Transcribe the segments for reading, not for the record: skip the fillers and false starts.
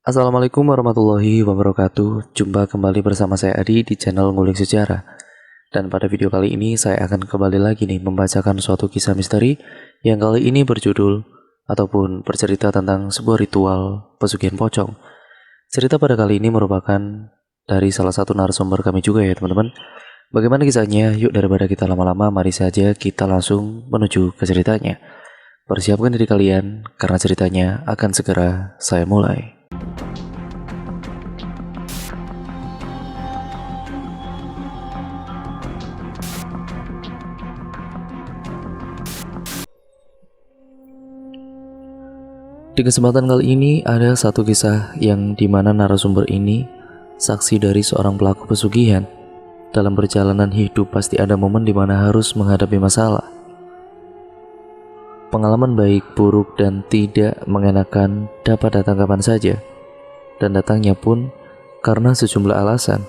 Assalamualaikum warahmatullahi wabarakatuh. Jumpa kembali bersama saya Adi di channel Ngulik Sejarah. Dan pada video kali ini saya akan kembali lagi nih membacakan suatu kisah misteri yang kali ini berjudul ataupun bercerita tentang sebuah ritual pesugihan pocong. Cerita pada kali ini merupakan dari salah satu narasumber kami juga ya teman-teman. Bagaimana kisahnya? Yuk daripada kita lama-lama, mari saja kita langsung menuju ke ceritanya. Persiapkan diri kalian karena ceritanya akan segera saya mulai. Di kesempatan kali ini ada satu kisah yang dimana narasumber ini saksi dari seorang pelaku pesugihan. Dalam perjalanan hidup pasti ada momen dimana harus menghadapi masalah. Pengalaman baik, buruk, dan tidak mengenakan dapat datang kapan saja. Dan datangnya pun karena sejumlah alasan.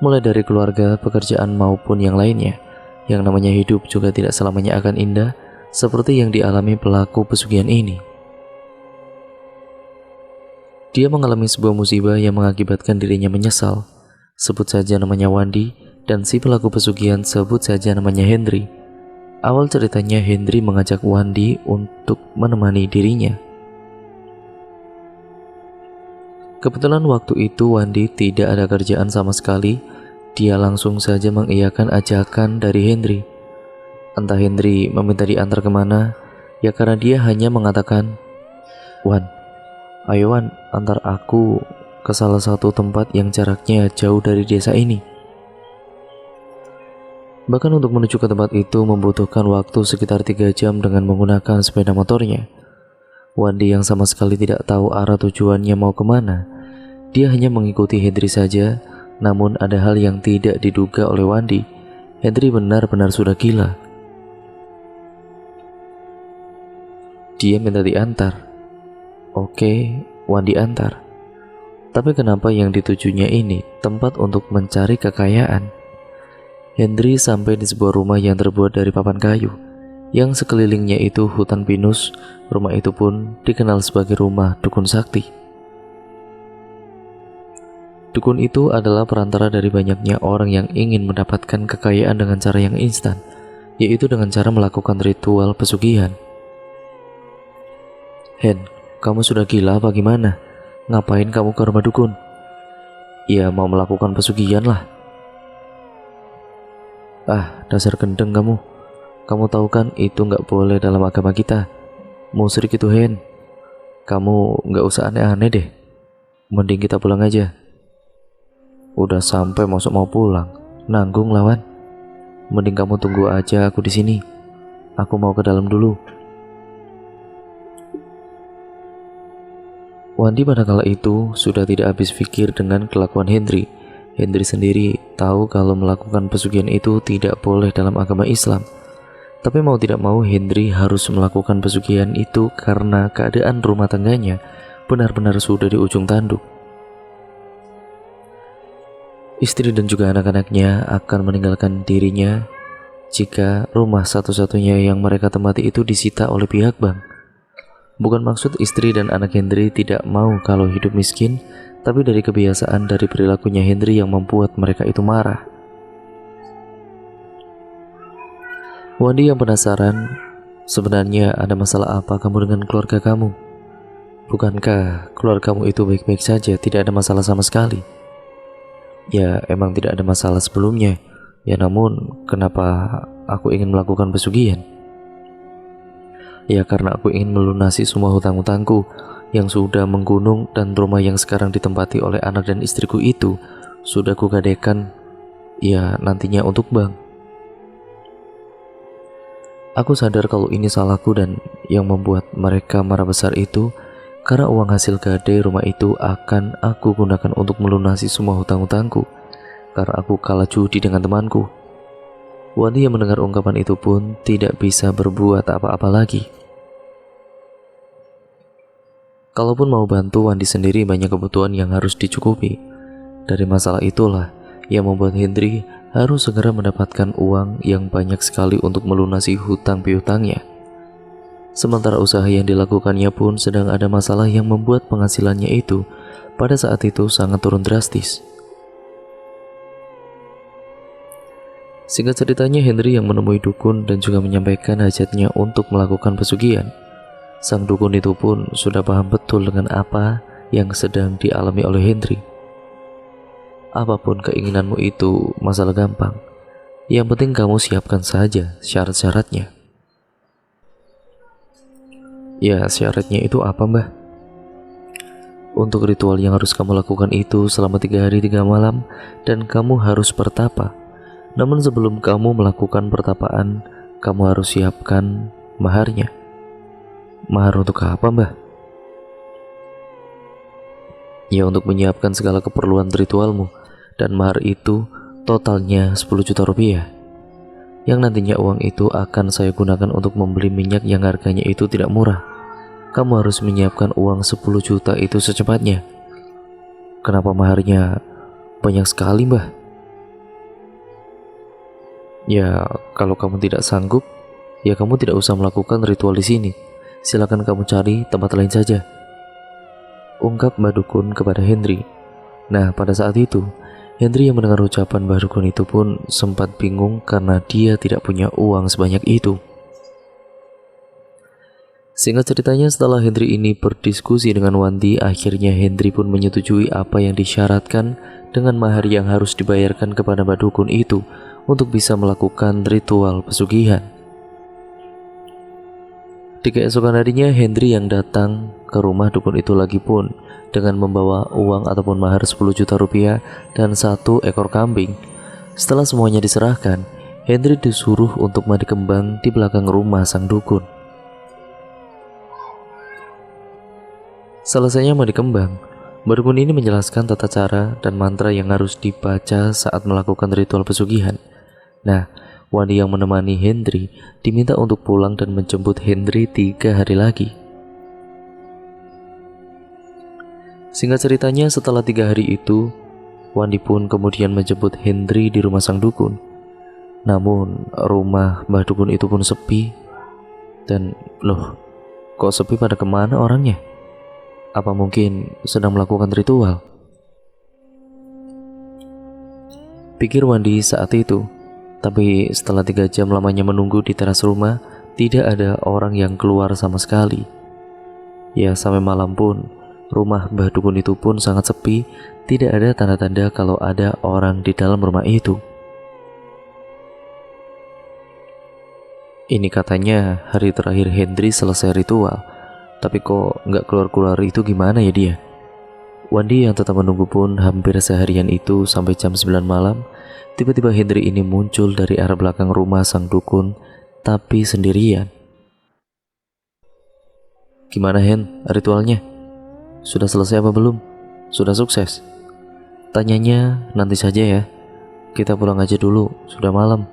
Mulai dari keluarga, pekerjaan maupun yang lainnya. Yang namanya hidup juga tidak selamanya akan indah seperti yang dialami pelaku pesugihan ini. Dia mengalami sebuah musibah yang mengakibatkan dirinya menyesal. Sebut saja namanya Wandi, dan si pelaku pesugihan sebut saja namanya Hendri. Awal ceritanya Hendri mengajak Wandi untuk menemani dirinya. Kebetulan waktu itu Wandi tidak ada kerjaan sama sekali. Dia langsung saja mengiyakan ajakan dari Hendri. Entah Hendri meminta diantar kemana, ya karena dia hanya mengatakan, "Wan, ayo Wan, antar aku ke salah satu tempat yang jaraknya jauh dari desa ini." Bahkan untuk menuju ke tempat itu membutuhkan waktu sekitar 3 jam dengan menggunakan sepeda motornya. Wandi yang sama sekali tidak tahu arah tujuannya mau kemana. Dia hanya mengikuti Hendri saja, namun ada hal yang tidak diduga oleh Wandi. Hendri benar-benar sudah gila. Dia minta diantar. Oke, Wandi antar. Tapi kenapa yang ditujunya ini tempat untuk mencari kekayaan? Hendri sampai di sebuah rumah yang terbuat dari papan kayu, yang sekelilingnya itu hutan pinus. Rumah itu pun dikenal sebagai rumah dukun sakti. Dukun itu adalah perantara dari banyaknya orang yang ingin mendapatkan kekayaan dengan cara yang instan, yaitu dengan cara melakukan ritual pesugihan. "Hen, kamu sudah gila apa gimana? Ngapain kamu ke rumah dukun?" "Ya mau melakukan pesugihan lah." "Ah, dasar gendeng kamu. Kamu tahu kan itu nggak boleh dalam agama kita. Musyrik itu Hen. Kamu nggak usah aneh-aneh deh. Mending kita pulang aja." "Udah sampai masuk mau pulang, nanggung lawan. Mending kamu tunggu aja aku di sini. Aku mau ke dalam dulu." Wandi pada kala itu sudah tidak habis pikir dengan kelakuan Hendri. Hendri sendiri tahu kalau melakukan pesugihan itu tidak boleh dalam agama Islam. Tapi mau tidak mau Hendri harus melakukan pesugihan itu karena keadaan rumah tangganya benar-benar sudah di ujung tanduk. Istri dan juga anak-anaknya akan meninggalkan dirinya jika rumah satu-satunya yang mereka tempati itu disita oleh pihak bank. Bukan maksud istri dan anak Hendri tidak mau kalau hidup miskin, tapi dari kebiasaan dari perilakunya Hendri yang membuat mereka itu marah. Wandi yang penasaran, "Sebenarnya ada masalah apa kamu dengan keluarga kamu? Bukankah keluargamu itu baik-baik saja, tidak ada masalah sama sekali?" "Ya emang tidak ada masalah sebelumnya, ya namun kenapa aku ingin melakukan pesugihan?" "Ya karena aku ingin melunasi semua hutang-hutangku yang sudah menggunung, dan rumah yang sekarang ditempati oleh anak dan istriku itu sudah kugadaikan ya nantinya untuk bank. Aku sadar kalau ini salahku, dan yang membuat mereka marah besar itu karena uang hasil gadai rumah itu akan aku gunakan untuk melunasi semua hutang-hutangku karena aku kalah judi dengan temanku." Wandi yang mendengar ungkapan itu pun tidak bisa berbuat apa-apa lagi. Kalaupun mau bantu, Wandi sendiri banyak kebutuhan yang harus dicukupi. Dari masalah itulah yang membuat Hendri harus segera mendapatkan uang yang banyak sekali untuk melunasi hutang piutangnya. Sementara usaha yang dilakukannya pun sedang ada masalah yang membuat penghasilannya itu pada saat itu sangat turun drastis. Singkat ceritanya, Henry yang menemui dukun dan juga menyampaikan hajatnya untuk melakukan pesugihan. Sang dukun itu pun sudah paham betul dengan apa yang sedang dialami oleh Henry. Apapun keinginanmu itu masalah gampang. Yang penting kamu siapkan saja syarat-syaratnya. Ya, syaratnya itu apa, Mbah? Untuk ritual yang harus kamu lakukan itu selama 3 hari 3 malam dan kamu harus bertapa. Namun sebelum kamu melakukan pertapaan, kamu harus siapkan maharnya. Mahar untuk apa, Mbah? Ya, untuk menyiapkan segala keperluan ritualmu. Dan mahar itu totalnya 10 juta rupiah. Yang nantinya uang itu akan saya gunakan untuk membeli minyak yang harganya itu tidak murah. Kamu harus menyiapkan uang 10 juta itu secepatnya. Kenapa maharnya banyak sekali, Mbah? Ya, kalau kamu tidak sanggup, ya kamu tidak usah melakukan ritual di sini. Silakan kamu cari tempat lain saja, ungkap Mbah Dukun kepada Henry. Nah, pada saat itu, Henry yang mendengar ucapan Mbah Dukun itu pun sempat bingung karena dia tidak punya uang sebanyak itu. Singkat ceritanya, setelah Henry ini berdiskusi dengan Wandi, akhirnya Henry pun menyetujui apa yang disyaratkan dengan mahar yang harus dibayarkan kepada Mbah Dukun itu untuk bisa melakukan ritual pesugihan. Di keesokan harinya, Henry yang datang ke rumah dukun itu lagi pun dengan membawa uang ataupun mahar 10 juta rupiah dan 1 ekor kambing. Setelah semuanya diserahkan, Henry disuruh untuk mandi kembang di belakang rumah sang dukun. Selesainya mandi kembang, Mbah Dukun ini menjelaskan tata cara dan mantra yang harus dibaca saat melakukan ritual pesugihan. Nah, Wandi yang menemani Henry diminta untuk pulang dan menjemput Henry 3 hari lagi. Singkat ceritanya, setelah 3 hari itu, Wandi pun kemudian menjemput Henry di rumah sang dukun. Namun, rumah Mbah Dukun itu pun sepi. Dan, loh, kok sepi, pada kemana orangnya? Apa mungkin sedang melakukan ritual? Pikir Wandi saat itu. Tapi setelah 3 jam lamanya menunggu di teras rumah, tidak ada orang yang keluar sama sekali. Ya, sampai malam pun rumah Mbah Dukun itu pun sangat sepi. Tidak ada tanda-tanda kalau ada orang di dalam rumah itu. Ini katanya hari terakhir Henry selesai ritual. Tapi kok nggak keluar-keluar itu gimana ya dia? Wandi yang tetap menunggu pun hampir seharian itu sampai jam 9 malam. Tiba-tiba Henry ini muncul dari arah belakang rumah sang dukun, tapi sendirian. Gimana, Hen, ritualnya? Sudah selesai apa belum? Sudah sukses? Tanyanya nanti saja ya. Kita pulang aja dulu, sudah malam.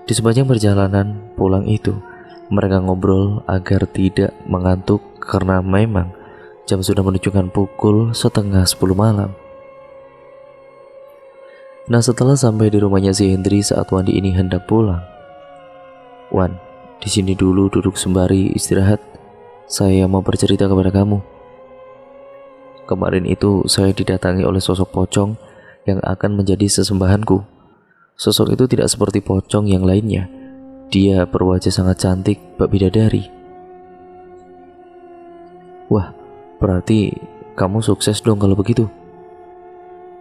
Di sepanjang perjalanan pulang itu, mereka ngobrol agar tidak mengantuk karena memang jam sudah menunjukkan pukul 9:30 malam. Nah, setelah sampai di rumahnya si Henry saat Wandi ini hendak pulang. Wan, di sini dulu duduk sembari istirahat. Saya mau bercerita kepada kamu. Kemarin itu saya didatangi oleh sosok pocong yang akan menjadi sesembahanku. Sosok itu tidak seperti pocong yang lainnya. Dia berwajah sangat cantik, bak bidadari. Wah, berarti kamu sukses dong kalau begitu.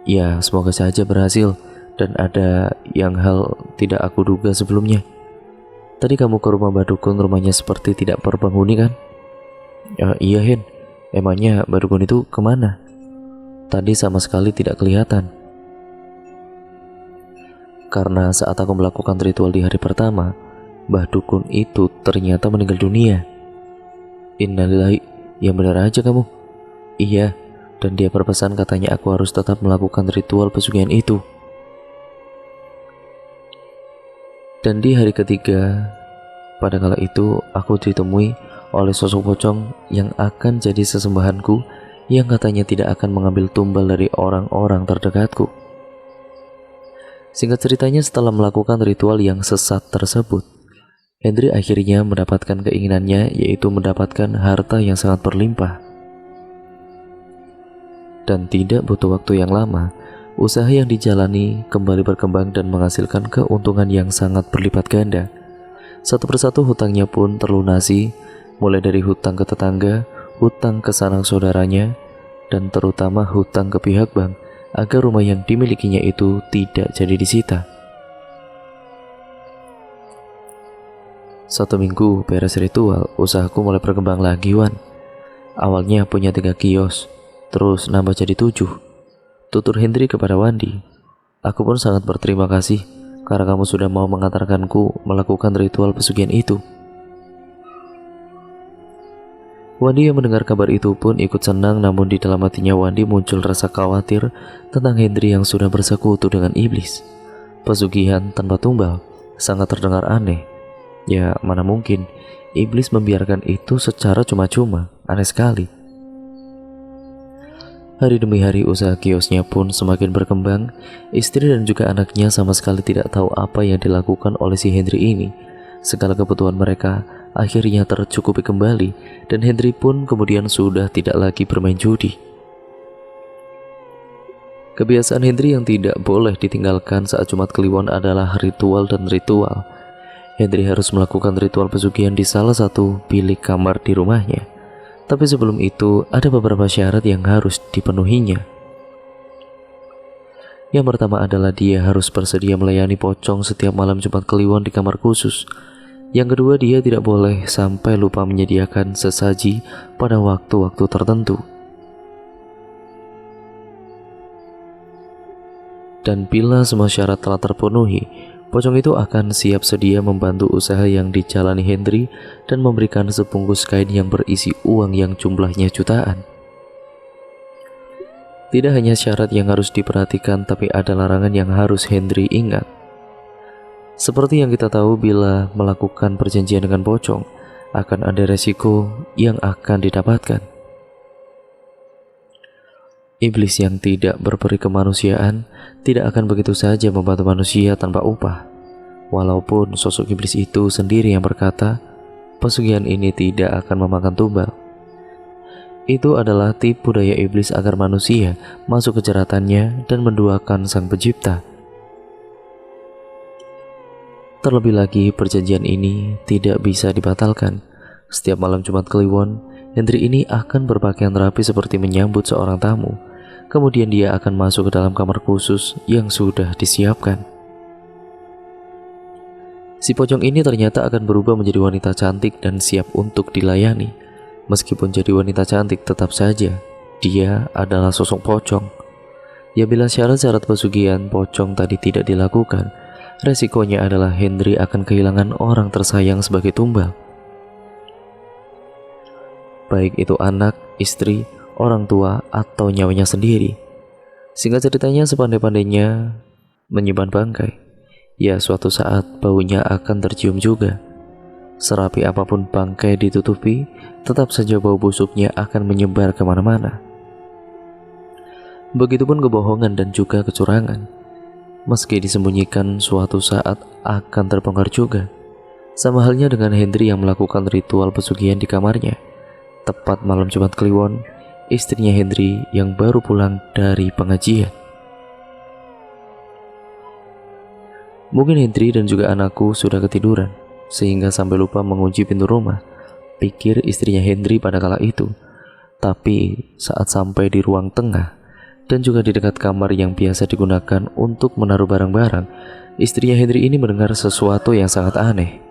Ya, semoga saja berhasil. Dan ada yang hal tidak aku duga sebelumnya. Tadi kamu ke rumah Mbah Dukun, rumahnya seperti tidak berpenghuni kan? Iya, Hen. Emangnya Mbah Dukun itu kemana? Tadi sama sekali tidak kelihatan. Karena saat aku melakukan ritual di hari pertama, Mbah Dukun itu ternyata meninggal dunia. Innalillahi, yang benar aja kamu. Iya, dan dia berpesan katanya aku harus tetap melakukan ritual pesugihan itu. Dan di hari ketiga, pada kala itu aku ditemui oleh sosok pocong yang akan jadi sesembahanku, yang katanya tidak akan mengambil tumbal dari orang-orang terdekatku. Singkat ceritanya, setelah melakukan ritual yang sesat tersebut, Hendri akhirnya mendapatkan keinginannya, yaitu mendapatkan harta yang sangat berlimpah. Dan tidak butuh waktu yang lama, usaha yang dijalani kembali berkembang dan menghasilkan keuntungan yang sangat berlipat ganda. Satu persatu hutangnya pun terlunasi, mulai dari hutang ke tetangga, hutang ke sanak saudaranya, dan terutama hutang ke pihak bank agar rumah yang dimilikinya itu tidak jadi disita. 1 minggu beres ritual, usahaku mulai berkembang lagi, Wan. Awalnya punya 3 kios, terus nambah jadi 7. Tutur Hendri kepada Wandi. Aku pun sangat berterima kasih karena kamu sudah mau mengantarkanku melakukan ritual pesugihan itu. Wandi yang mendengar kabar itu pun ikut senang, namun di dalam hatinya Wandi muncul rasa khawatir tentang Hendri yang sudah bersekutu dengan iblis. Pesugihan tanpa tumbal sangat terdengar aneh. Ya, mana mungkin iblis membiarkan itu secara cuma-cuma, aneh sekali. Hari demi hari usaha kiosnya pun semakin berkembang. Istri dan juga anaknya sama sekali tidak tahu apa yang dilakukan oleh si Hendri ini. Segala kebutuhan mereka akhirnya tercukupi kembali, dan Hendri pun kemudian sudah tidak lagi bermain judi. Kebiasaan Hendri yang tidak boleh ditinggalkan saat Jumat Kliwon adalah ritual dan ritual. Hendri harus melakukan ritual pesugihan di salah satu bilik kamar di rumahnya. Tapi sebelum itu ada beberapa syarat yang harus dipenuhinya. Yang pertama adalah dia harus bersedia melayani pocong setiap malam Jumat Kliwon di kamar khusus. Yang kedua, dia tidak boleh sampai lupa menyediakan sesaji pada waktu-waktu tertentu. Dan bila semua syarat telah terpenuhi, pocong itu akan siap sedia membantu usaha yang dijalani Hendri dan memberikan sebungkus kain yang berisi uang yang jumlahnya jutaan. Tidak hanya syarat yang harus diperhatikan, tapi ada larangan yang harus Hendri ingat. Seperti yang kita tahu, bila melakukan perjanjian dengan pocong, akan ada resiko yang akan didapatkan. Iblis yang tidak berperi kemanusiaan tidak akan begitu saja membantu manusia tanpa upah. Walaupun sosok iblis itu sendiri yang berkata, pesugihan ini tidak akan memakan tumbal. Itu adalah tipu daya iblis agar manusia masuk ke jeratannya dan menduakan sang pencipta. Terlebih lagi, perjanjian ini tidak bisa dibatalkan. Setiap malam Jumat Kliwon, Hendri ini akan berpakaian rapi seperti menyambut seorang tamu. Kemudian dia akan masuk ke dalam kamar khusus yang sudah disiapkan. Si pocong ini ternyata akan berubah menjadi wanita cantik dan siap untuk dilayani. Meskipun jadi wanita cantik, tetap saja dia adalah sosok pocong. Ya, bila syarat-syarat pesugihan pocong tadi tidak dilakukan, resikonya adalah Hendri akan kehilangan orang tersayang sebagai tumbal. Baik itu anak, istri, orang tua, atau nyawanya sendiri. Singkat ceritanya, sepandai-pandainya menyimpan bangkai, ya suatu saat baunya akan tercium juga. Serapi apapun bangkai ditutupi, tetap saja bau busuknya akan menyebar kemana-mana. Begitupun kebohongan dan juga kecurangan. Meski disembunyikan, suatu saat akan terbongkar juga. Sama halnya dengan Hendri yang melakukan ritual pesugihan di kamarnya. Tepat malam Jumat Kliwon, istrinya Hendri yang baru pulang dari pengajian. Mungkin Hendri dan juga anakku sudah ketiduran, sehingga sampai lupa mengunci pintu rumah, pikir istrinya Hendri pada kala itu. Tapi saat sampai di ruang tengah dan juga di dekat kamar yang biasa digunakan untuk menaruh barang-barang, istrinya Hendri ini mendengar sesuatu yang sangat aneh.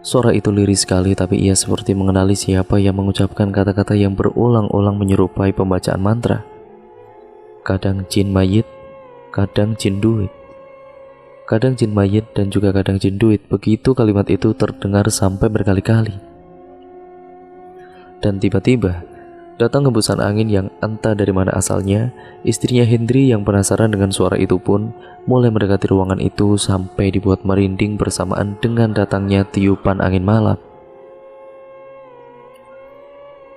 Suara itu lirih sekali, tapi ia seperti mengenali siapa yang mengucapkan kata-kata yang berulang-ulang menyerupai pembacaan mantra. Kadang jin mayit, kadang jin duit. Kadang jin mayit dan juga kadang jin duit. Begitu kalimat itu terdengar sampai berkali-kali. Dan tiba-tiba datang hembusan angin yang entah dari mana asalnya. Istrinya Hendri yang penasaran dengan suara itu pun mulai mendekati ruangan itu sampai dibuat merinding bersamaan dengan datangnya tiupan angin malam.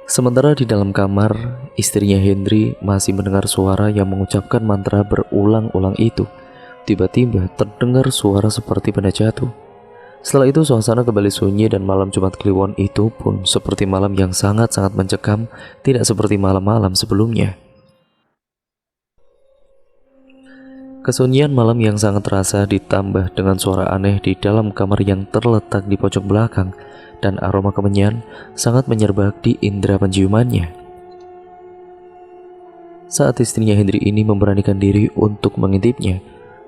Sementara di dalam kamar, istrinya Hendri masih mendengar suara yang mengucapkan mantra berulang-ulang itu. Tiba-tiba terdengar suara seperti benda jatuh. Setelah itu suasana kembali sunyi dan malam Jumat Kliwon itu pun seperti malam yang sangat-sangat mencekam, tidak seperti malam-malam sebelumnya. Kesunyian malam yang sangat terasa ditambah dengan suara aneh di dalam kamar yang terletak di pojok belakang dan aroma kemenyan sangat menyerbak di indera penciumannya. Saat istrinya Hendri ini memberanikan diri untuk mengintipnya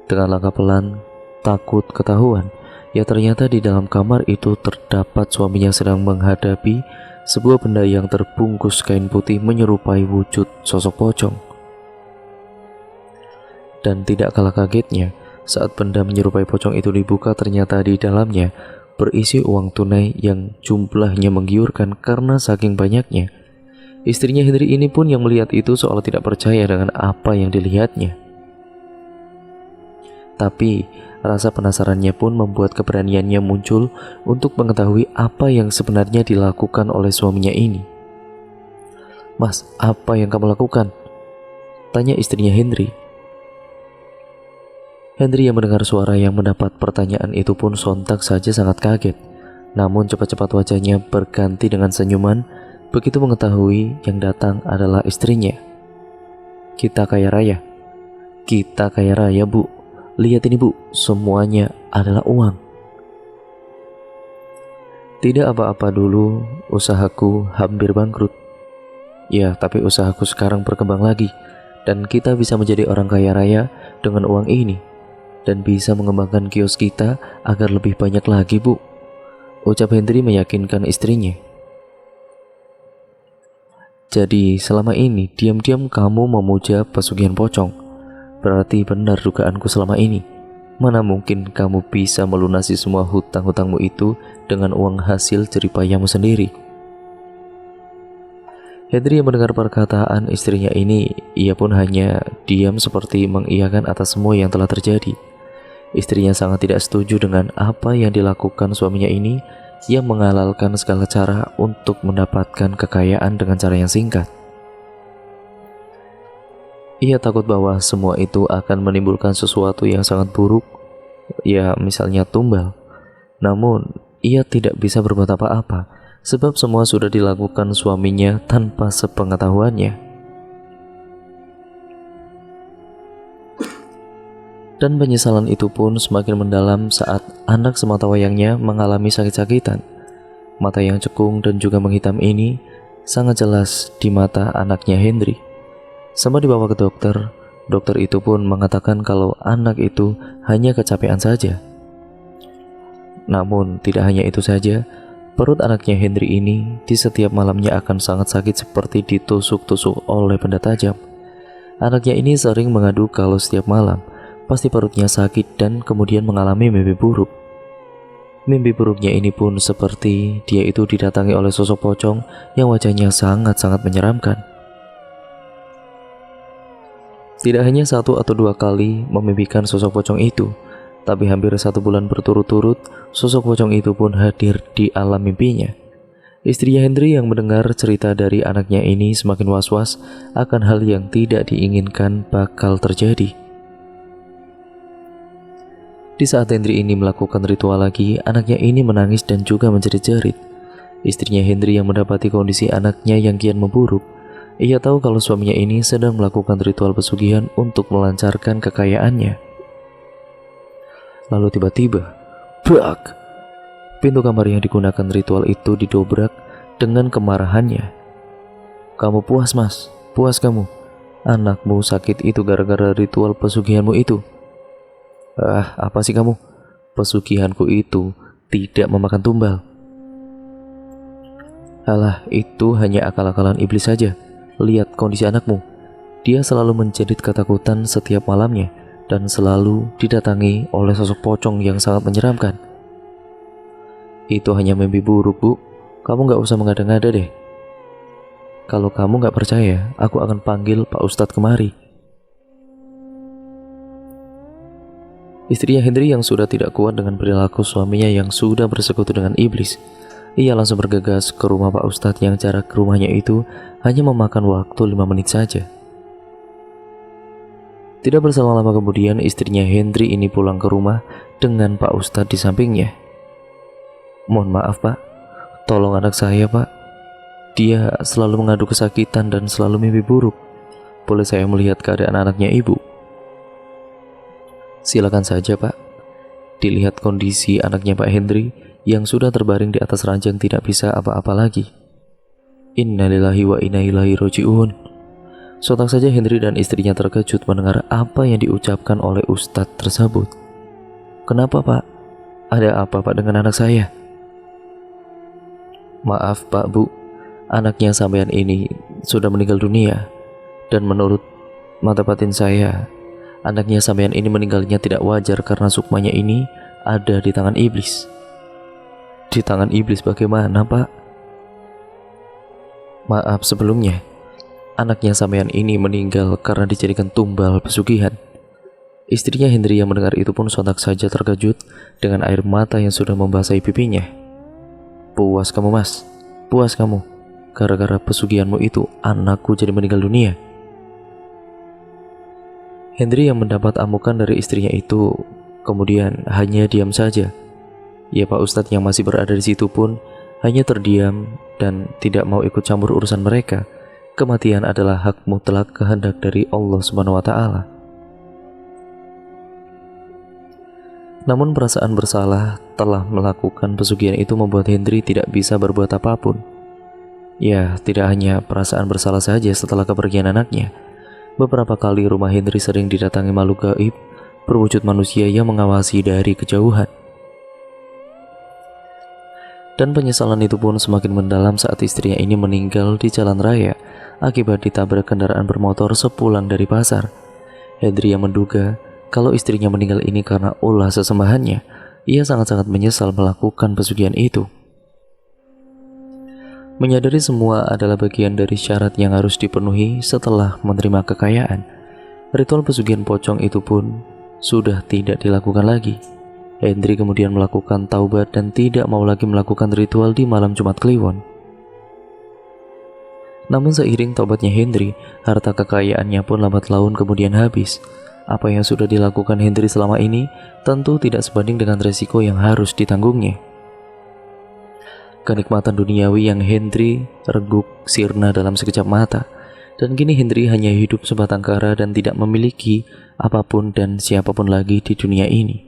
dengan langkah pelan, takut ketahuan, ya ternyata di dalam kamar itu terdapat suaminya sedang menghadapi sebuah benda yang terbungkus kain putih menyerupai wujud sosok pocong. Dan tidak kalah kagetnya, saat benda menyerupai pocong itu dibuka, ternyata di dalamnya berisi uang tunai yang jumlahnya menggiurkan karena saking banyaknya. Istrinya Hendri ini pun yang melihat itu seolah tidak percaya dengan apa yang dilihatnya. Tapi rasa penasarannya pun membuat keberaniannya muncul untuk mengetahui apa yang sebenarnya dilakukan oleh suaminya ini. "Mas, apa yang kamu lakukan?" tanya istrinya Hendri. Hendri yang mendengar suara yang mendapat pertanyaan itu pun sontak saja sangat kaget. Namun cepat-cepat wajahnya berganti dengan senyuman begitu mengetahui yang datang adalah istrinya. "Kita kaya raya. Kita kaya raya, Bu. Lihat ini, Bu, semuanya adalah uang." "Tidak apa-apa dulu, usahaku hampir bangkrut. Ya, tapi usahaku sekarang berkembang lagi dan kita bisa menjadi orang kaya raya dengan uang ini. Dan bisa mengembangkan kios kita agar lebih banyak lagi, Bu," ucap Hendri meyakinkan istrinya. "Jadi selama ini diam-diam kamu memuja pesugihan pocong. Berarti benar dugaanku selama ini. Mana mungkin kamu bisa melunasi semua hutang-hutangmu itu dengan uang hasil jeripayahmu sendiri." Hendri yang mendengar perkataan istrinya ini, ia pun hanya diam seperti mengiyakan atas semua yang telah terjadi. Istrinya sangat tidak setuju dengan apa yang dilakukan suaminya ini yang menghalalkan segala cara untuk mendapatkan kekayaan dengan cara yang singkat. Ia takut bahwa semua itu akan menimbulkan sesuatu yang sangat buruk, ya misalnya tumbal. Namun ia tidak bisa berbuat apa-apa sebab semua sudah dilakukan suaminya tanpa sepengetahuannya. Dan penyesalan itu pun semakin mendalam saat anak sematawayangnya mengalami sakit-sakitan. Mata yang cekung dan juga menghitam ini sangat jelas di mata anaknya Hendri. Sama dibawa ke dokter, dokter itu pun mengatakan kalau anak itu hanya kecapean saja. Namun tidak hanya itu saja, perut anaknya Hendri ini di setiap malamnya akan sangat sakit seperti ditusuk-tusuk oleh benda tajam. Anaknya ini sering mengadu kalau setiap malam pasti perutnya sakit dan kemudian mengalami mimpi buruk. Mimpi buruknya ini pun seperti dia itu didatangi oleh sosok pocong yang wajahnya sangat-sangat menyeramkan. Tidak hanya 1 atau 2 kali memimpikan sosok pocong itu, tapi hampir 1 bulan berturut-turut sosok pocong itu pun hadir di alam mimpinya. Istrinya Hendri yang mendengar cerita dari anaknya ini semakin was-was akan hal yang tidak diinginkan bakal terjadi. Di saat Hendri ini melakukan ritual lagi, anaknya ini menangis dan juga menjerit-jerit. Istrinya Hendri yang mendapati kondisi anaknya yang kian memburuk, ia tahu kalau suaminya ini sedang melakukan ritual pesugihan untuk melancarkan kekayaannya. Lalu tiba-tiba, brak! Pintu kamar yang digunakan ritual itu didobrak dengan kemarahannya. "Kamu puas, Mas? Puas kamu? Anakmu sakit itu gara-gara ritual pesugihanmu itu." "Ah, apa sih kamu? Pesugihanku itu tidak memakan tumbal." "Alah, itu hanya akal-akalan iblis saja. Lihat kondisi anakmu. Dia selalu menjerit ketakutan setiap malamnya dan selalu didatangi oleh sosok pocong yang sangat menyeramkan." "Itu hanya mimpi buruk, Bu. Kamu gak usah mengada-ngada deh. Kalau kamu gak percaya, aku akan panggil Pak Ustadz kemari." Istrinya Hendri yang sudah tidak kuat dengan perilaku suaminya yang sudah bersekutu dengan iblis, ia langsung bergegas ke rumah Pak Ustadz yang jarak ke rumahnya itu hanya memakan waktu 5 menit saja. Tidak berselang lama kemudian istrinya Hendri ini pulang ke rumah dengan Pak Ustadz di sampingnya. Mohon maaf Pak, tolong anak saya Pak. Dia selalu mengadu kesakitan dan selalu mimpi buruk. Boleh saya melihat keadaan anaknya Ibu? Silakan saja Pak. Dilihat kondisi anaknya Pak Hendri yang sudah terbaring di atas ranjang tidak bisa apa-apa lagi. Innalillahi wa inna ilaihi raji'un. Sontak saja Hendri dan istrinya terkejut mendengar apa yang diucapkan oleh Ustadz tersebut. Kenapa Pak? Ada apa Pak dengan anak saya? Maaf Pak Bu, anaknya sampean ini sudah meninggal dunia. Dan menurut mata batin saya, anaknya sampean ini meninggalnya tidak wajar karena sukmanya ini ada di tangan iblis. Di tangan iblis bagaimana Pak? Maaf sebelumnya, anaknya sampean ini meninggal karena dijadikan tumbal pesugihan. Istrinya Hendri yang mendengar itu pun sontak saja terkejut dengan air mata yang sudah membasahi pipinya. Puas kamu Mas, puas kamu. Gara-gara pesugihanmu itu anakku jadi meninggal dunia. Hendri yang mendapat amukan dari istrinya itu kemudian hanya diam saja. Ya Pak Ustadz yang masih berada di situ pun hanya terdiam dan tidak mau ikut campur urusan mereka. Kematian adalah hak mutlak kehendak dari Allah Subhanahu wa Ta'ala. Namun perasaan bersalah telah melakukan pesugihan itu membuat Hendri tidak bisa berbuat apapun. Ya, tidak hanya perasaan bersalah saja setelah kepergian anaknya. Beberapa kali rumah Hendri sering didatangi makhluk gaib berwujud manusia yang mengawasi dari kejauhan. Dan penyesalan itu pun semakin mendalam saat istrinya ini meninggal di jalan raya akibat ditabrak kendaraan bermotor sepulang dari pasar. Hendri yang menduga kalau istrinya meninggal ini karena ulah sesembahannya, ia sangat-sangat menyesal melakukan pesugihan itu. Menyadari semua adalah bagian dari syarat yang harus dipenuhi setelah menerima kekayaan, ritual pesugihan pocong itu pun sudah tidak dilakukan lagi. Hendri kemudian melakukan taubat dan tidak mau lagi melakukan ritual di malam Jumat Kliwon. Namun seiring taubatnya Hendri, harta kekayaannya pun lambat laun kemudian habis. Apa yang sudah dilakukan Hendri selama ini tentu tidak sebanding dengan resiko yang harus ditanggungnya. Kenikmatan duniawi yang Hendri reguk sirna dalam sekejap mata, dan kini Hendri hanya hidup sebatang kara dan tidak memiliki apapun dan siapapun lagi di dunia ini.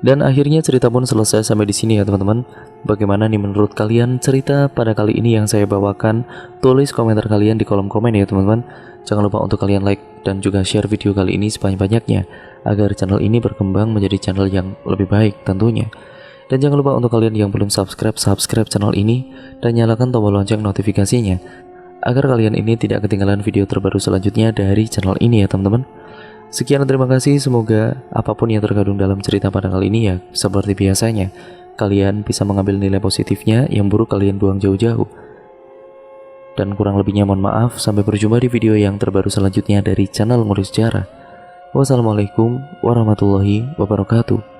Dan akhirnya cerita pun selesai sampai di sini ya teman-teman. Bagaimana nih menurut kalian cerita pada kali ini yang saya bawakan? Tulis komentar kalian di kolom komen ya teman-teman. Jangan lupa untuk kalian like dan juga share video kali ini sebanyak-banyaknya agar channel ini berkembang menjadi channel yang lebih baik tentunya. Dan jangan lupa untuk kalian yang belum subscribe channel ini dan nyalakan tombol lonceng notifikasinya agar kalian ini tidak ketinggalan video terbaru selanjutnya dari channel ini ya teman-teman. Sekian dan terima kasih, semoga apapun yang terkandung dalam cerita pada kali ini ya seperti biasanya kalian bisa mengambil nilai positifnya, yang buruk kalian buang jauh-jauh. Dan kurang lebihnya mohon maaf, sampai berjumpa di video yang terbaru selanjutnya dari channel Ngulik Sejarah. Wassalamualaikum warahmatullahi wabarakatuh.